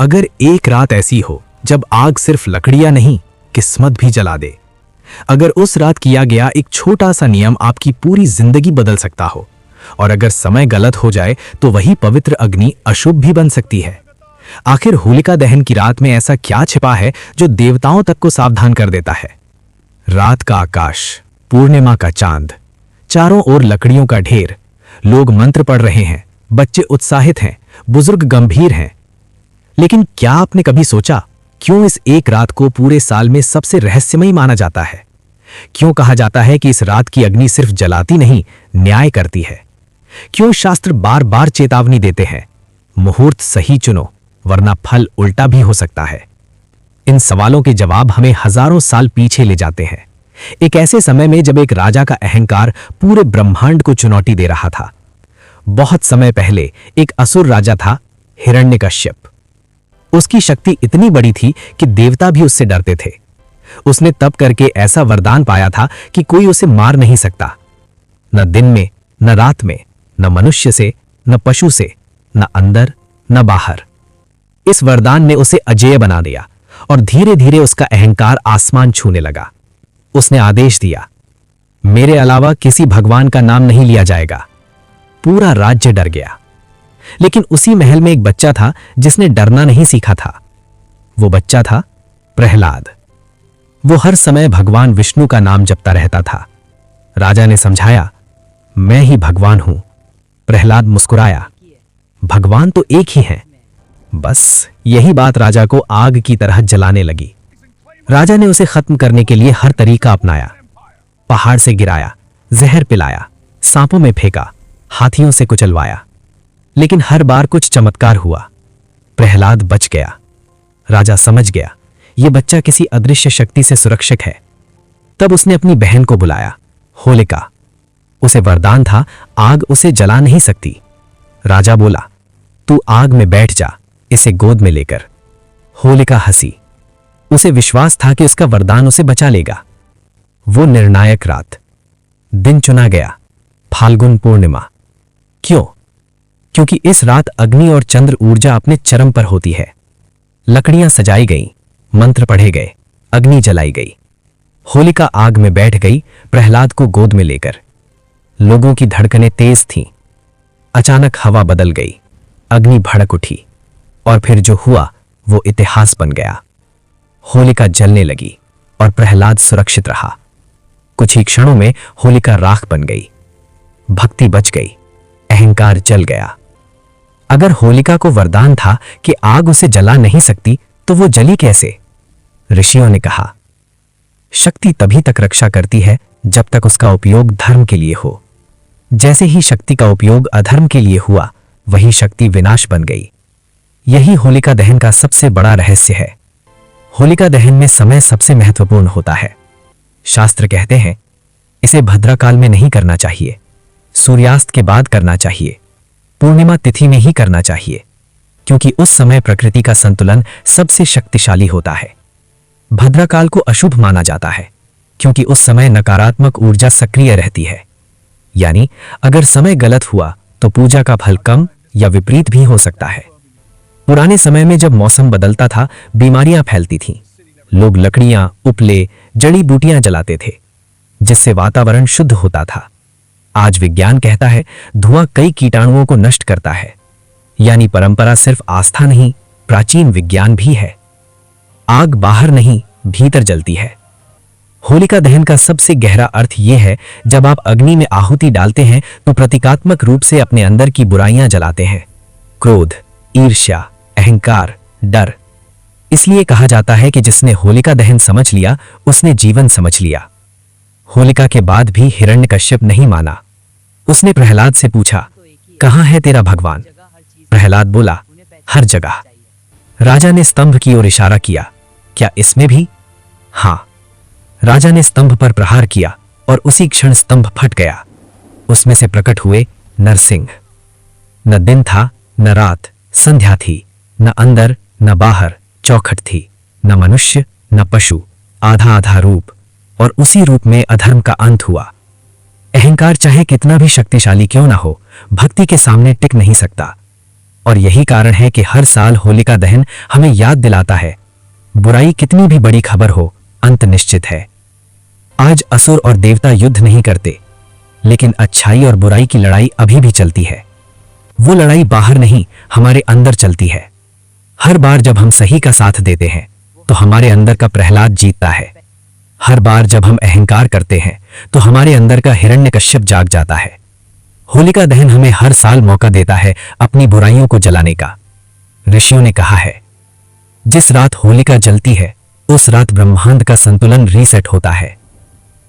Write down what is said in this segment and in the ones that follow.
अगर एक रात ऐसी हो जब आग सिर्फ लकड़ियां नहीं, किस्मत भी जला दे। अगर उस रात किया गया एक छोटा सा नियम आपकी पूरी जिंदगी बदल सकता हो, और अगर समय गलत हो जाए तो वही पवित्र अग्नि अशुभ भी बन सकती है। आखिर होलिका दहन की रात में ऐसा क्या छिपा है जो देवताओं तक को सावधान कर देता है? रात का आकाश, पूर्णिमा का चांद, चारों ओर लकड़ियों का ढेर, लोग मंत्र पढ़ रहे हैं, बच्चे उत्साहित हैं, बुजुर्ग गंभीर हैं। लेकिन क्या आपने कभी सोचा क्यों इस एक रात को पूरे साल में सबसे रहस्यमयी माना जाता है? क्यों कहा जाता है कि इस रात की अग्नि सिर्फ जलाती नहीं, न्याय करती है? क्यों शास्त्र बार बार चेतावनी देते हैं, मुहूर्त सही चुनो वरना फल उल्टा भी हो सकता है? इन सवालों के जवाब हमें हजारों साल पीछे ले जाते हैं, एक ऐसे समय में जब एक राजा का अहंकार पूरे ब्रह्मांड को चुनौती दे रहा था। बहुत समय पहले एक असुर राजा था, हिरण्यकश्यप। उसकी शक्ति इतनी बड़ी थी कि देवता भी उससे डरते थे। उसने तप करके ऐसा वरदान पाया था कि कोई उसे मार नहीं सकता, न दिन में न रात में, न मनुष्य से न पशु से, न अंदर न बाहर। इस वरदान ने उसे अजेय बना दिया और धीरे धीरे उसका अहंकार आसमान छूने लगा। उसने आदेश दिया, मेरे अलावा किसी भगवान का नाम नहीं लिया जाएगा। पूरा राज्य डर गया। लेकिन उसी महल में एक बच्चा था जिसने डरना नहीं सीखा था। वो बच्चा था प्रहलाद। वो हर समय भगवान विष्णु का नाम जपता रहता था। राजा ने समझाया, मैं ही भगवान हूं। प्रहलाद मुस्कुराया, भगवान तो एक ही हैं। बस यही बात राजा को आग की तरह जलाने लगी। राजा ने उसे खत्म करने के लिए हर तरीका अपनाया। पहाड़ से गिराया, जहर पिलाया, सांपों में फेंका, हाथियों से कुचलवाया, लेकिन हर बार कुछ चमत्कार हुआ। प्रहलाद बच गया। राजा समझ गया यह बच्चा किसी अदृश्य शक्ति से सुरक्षित है। तब उसने अपनी बहन को बुलाया, होलिका। उसे वरदान था, आग उसे जला नहीं सकती। राजा बोला, तू आग में बैठ जा, इसे गोद में लेकर। होलिका हंसी। उसे विश्वास था कि उसका वरदान उसे बचा लेगा। वो निर्णायक रात, दिन चुना गया, फाल्गुन पूर्णिमा। क्यों? क्योंकि इस रात अग्नि और चंद्र ऊर्जा अपने चरम पर होती है। लकड़ियां सजाई गईं, मंत्र पढ़े गए, अग्नि जलाई गई। होलिका आग में बैठ गई, प्रहलाद को गोद में लेकर। लोगों की धड़कनें तेज थीं। अचानक हवा बदल गई, अग्नि भड़क उठी, और फिर जो हुआ वो इतिहास बन गया। होलिका जलने लगी और प्रहलाद सुरक्षित रहा। कुछ ही क्षणों में होलिका राख बन गई। भक्ति बच गई, अहंकार जल गया। अगर होलिका को वरदान था कि आग उसे जला नहीं सकती, तो वो जली कैसे? ऋषियों ने कहा, शक्ति तभी तक रक्षा करती है जब तक उसका उपयोग धर्म के लिए हो। जैसे ही शक्ति का उपयोग अधर्म के लिए हुआ, वही शक्ति विनाश बन गई। यही होलिका दहन का सबसे बड़ा रहस्य है। होलिका दहन में समय सबसे महत्वपूर्ण होता है। शास्त्र कहते हैं इसे भद्राकाल में नहीं करना चाहिए, सूर्यास्त के बाद करना चाहिए, पूर्णिमा तिथि में ही करना चाहिए, क्योंकि उस समय प्रकृति का संतुलन सबसे शक्तिशाली होता है। भद्राकाल को अशुभ माना जाता है क्योंकि उस समय नकारात्मक ऊर्जा सक्रिय रहती है। यानी अगर समय गलत हुआ तो पूजा का फल कम या विपरीत भी हो सकता है। पुराने समय में जब मौसम बदलता था, बीमारियां फैलती थीं। लोग लकड़ियां, उपले, जड़ी बूटियां जलाते थे, जिससे वातावरण शुद्ध होता था। आज विज्ञान कहता है धुआं कई कीटाणुओं को नष्ट करता है। यानी परंपरा सिर्फ आस्था नहीं, प्राचीन विज्ञान भी है। आग बाहर नहीं, भीतर जलती है। होलिका दहन का सबसे गहरा अर्थ यह है, जब आप अग्नि में आहुति डालते हैं तो प्रतीकात्मक रूप से अपने अंदर की बुराइयां जलाते हैं। क्रोध, ईर्ष्या, अहंकार, डर। इसलिए कहा जाता है कि जिसने होलिका दहन समझ लिया, उसने जीवन समझ लिया। होलिका के बाद भी हिरण्यकश्यप नहीं माना। उसने प्रहलाद से पूछा, कहां है तेरा भगवान? प्रहलाद बोला, हर जगह। राजा ने स्तंभ की ओर इशारा किया, क्या इसमें भी? हां। राजा ने स्तंभ पर प्रहार किया और उसी क्षण स्तंभ फट गया। उसमें से प्रकट हुए नरसिंह। न दिन था, न रात, संध्या थी, न अंदर न बाहर, चौखट थी। न मनुष्य न पशु, आधा आधा रूप, और उसी रूप में अधर्म का अंत हुआ। अहंकार चाहे कितना भी शक्तिशाली क्यों ना हो, भक्ति के सामने टिक नहीं सकता। और यही कारण है कि हर साल होलिका दहन हमें याद दिलाता है, बुराई कितनी भी बड़ी खबर हो, अंत निश्चित है। आज असुर और देवता युद्ध नहीं करते, लेकिन अच्छाई और बुराई की लड़ाई अभी भी चलती है। वो लड़ाई बाहर नहीं, हमारे अंदर चलती है। हर बार जब हम सही का साथ देते हैं तो हमारे अंदर का प्रहलाद जीतता है। हर बार जब हम अहंकार करते हैं तो हमारे अंदर का हिरण्यकश्यप जाग जाता है। होलिका दहन हमें हर साल मौका देता है अपनी बुराइयों को जलाने का। ऋषियों ने कहा है, जिस रात होलिका जलती है उस रात ब्रह्मांड का संतुलन रीसेट होता है।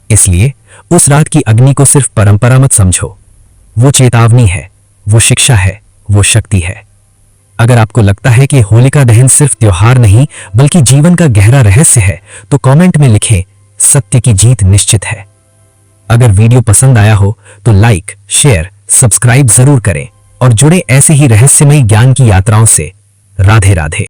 इसलिए उस रात की अग्नि को सिर्फ परंपरा मत समझो, वो चेतावनी है, वो शिक्षा है, वो शक्ति है। अगर आपको लगता है कि होलिका दहन सिर्फ त्योहार नहीं बल्कि जीवन का गहरा रहस्य है तो कमेंट में लिखें, सत्य की जीत निश्चित है। अगर वीडियो पसंद आया हो तो लाइक, शेयर, सब्सक्राइब जरूर करें और जुड़े ऐसे ही रहस्यमयी ज्ञान की यात्राओं से। राधे राधे।